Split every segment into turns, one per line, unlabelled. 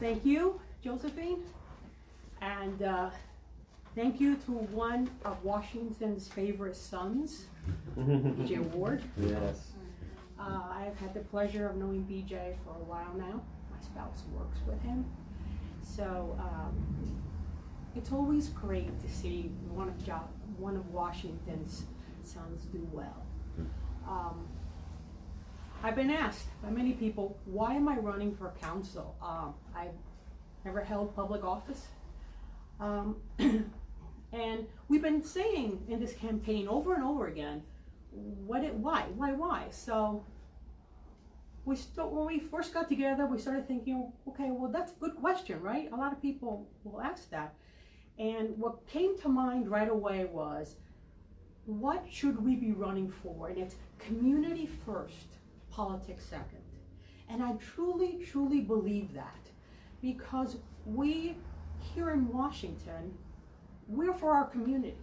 Thank you, Josephine, and thank you to one of Washington's favorite sons, BJ Ward.
Yes.
I've had the pleasure of knowing BJ for a while now. My spouse works with him. So it's always great to see one of Washington's sons do well. I've been asked by many people, why am I running for council? I've never held public office. And we've been saying in this campaign over and over again, why? So when we first got together, we started thinking, okay, well, that's a good question, right? A lot of people will ask that. And what came to mind right away was, what should we be running for? And it's community first, politics second. And I truly, truly believe that, because we here in Washington, we're for our community.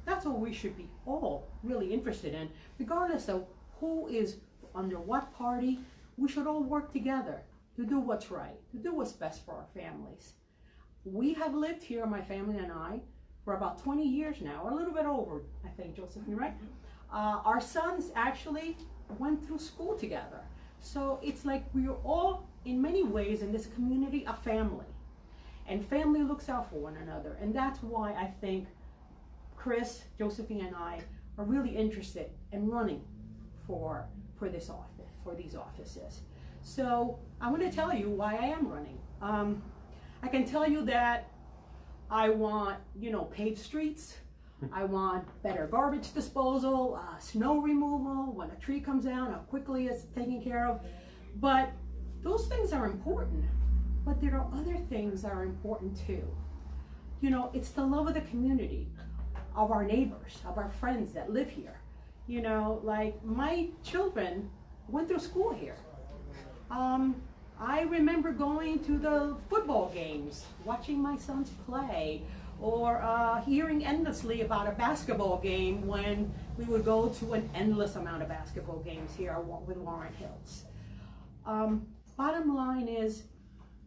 That's what we should be all really interested in, regardless of who is under what party. We should all work together to do what's right, to do what's best for our families. We have lived here, my family and I, for about 20 years now, or a little bit over, I think, Josephine, right? Our sons actually went through school together. So it's like we're all, in many ways, in this community, a family. And family looks out for one another. And that's why I think Chris, Josephine, and I are really interested in running for this office, for these offices. So I want to tell you why I am running. I can tell you that I want, paved streets. I want better garbage disposal, snow removal, when a tree comes down, how quickly it's taken care of. But those things are important, but there are other things that are important too. It's the love of the community, of our neighbors, of our friends that live here. Like my children went through school here. I remember going to the football games, watching my sons play, or hearing endlessly about a basketball game when we would go to an endless amount of basketball games here with Warren Hills. Bottom line is,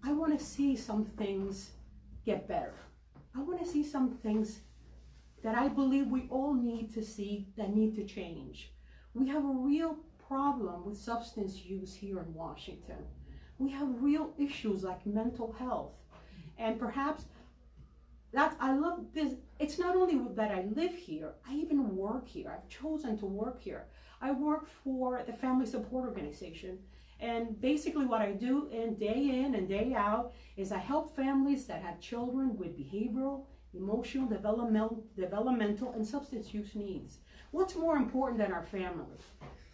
I want to see some things get better. I want to see some things that I believe we all need to see that need to change. We have a real problem with substance use here in Washington. We have real issues like mental health. And perhaps I love this. It's not only that I live here, I even work here. I've chosen to work here. I work for the Family Support Organization. And basically what I do day in and day out is I help families that have children with behavioral, emotional, developmental, and substance use needs. What's more important than our family,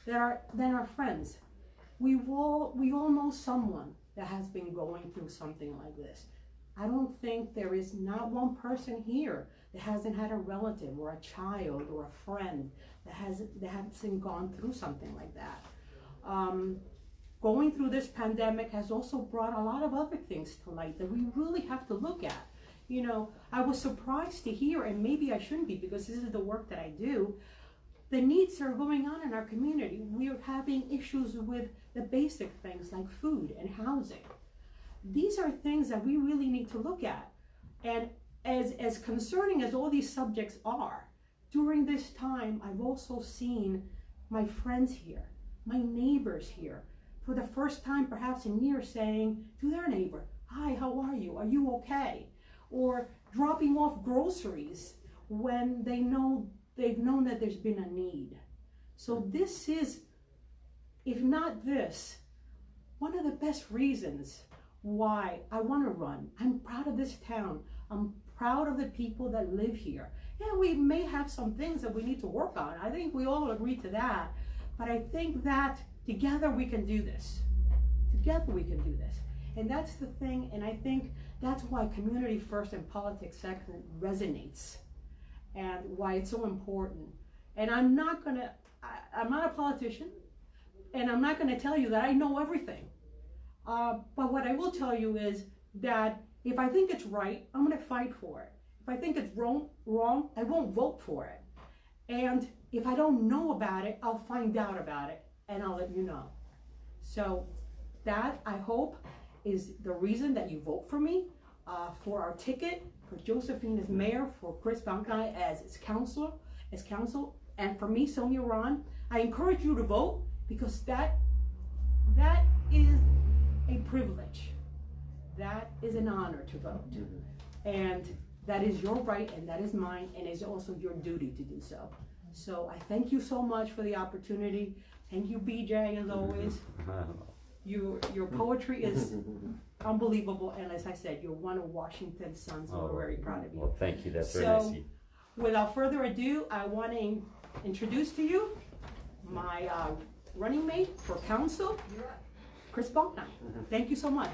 than our friends? We all know someone that has been going through something like this. I don't think there is not one person here that hasn't had a relative or a child or a friend that hasn't gone through something like that. Going through this pandemic has also brought a lot of other things to light that we really have to look at. I was surprised to hear, and maybe I shouldn't be because this is the work that I do, the needs that are going on in our community. We are having issues with the basic things like food and housing. These are things that we really need to look at. And as concerning as all these subjects are, during this time, I've also seen my friends here, my neighbors here, for the first time perhaps in years, saying to their neighbor, "Hi, how are you? Are you okay?" Or dropping off groceries when they've known that there's been a need. So this is, if not this, one of the best reasons why I want to run. I'm proud of this town. I'm proud of the people that live here. Yeah, we may have some things that we need to work on. I think we all agree to that. But I think that together we can do this. Together we can do this. And that's the thing, and I think that's why community first and politics second resonates, and why it's so important. And I'm not a politician, and I'm not gonna tell you that I know everything. But what I will tell you is that if I think it's right, I'm gonna fight for it. If I think it's wrong, I won't vote for it. And if I don't know about it, I'll find out about it, and I'll let you know. So that, I hope, is the reason that you vote for me, for our ticket, for Josephine as mayor, for Chris Bankai as council, and for me, Sonia Ron. I encourage you to vote, because that is a privilege. That is an honor to vote. And that is your right, and that is mine, and it's also your duty to do so. So I thank you so much for the opportunity. Thank you, BJ, as always. Your poetry is unbelievable, and as I said, you're one of Washington's sons, and we're very proud of you.
Well, thank you. That's very nice of you.
Without further ado, I want to introduce to you my running mate for council, Chris Bankai. Thank you so much.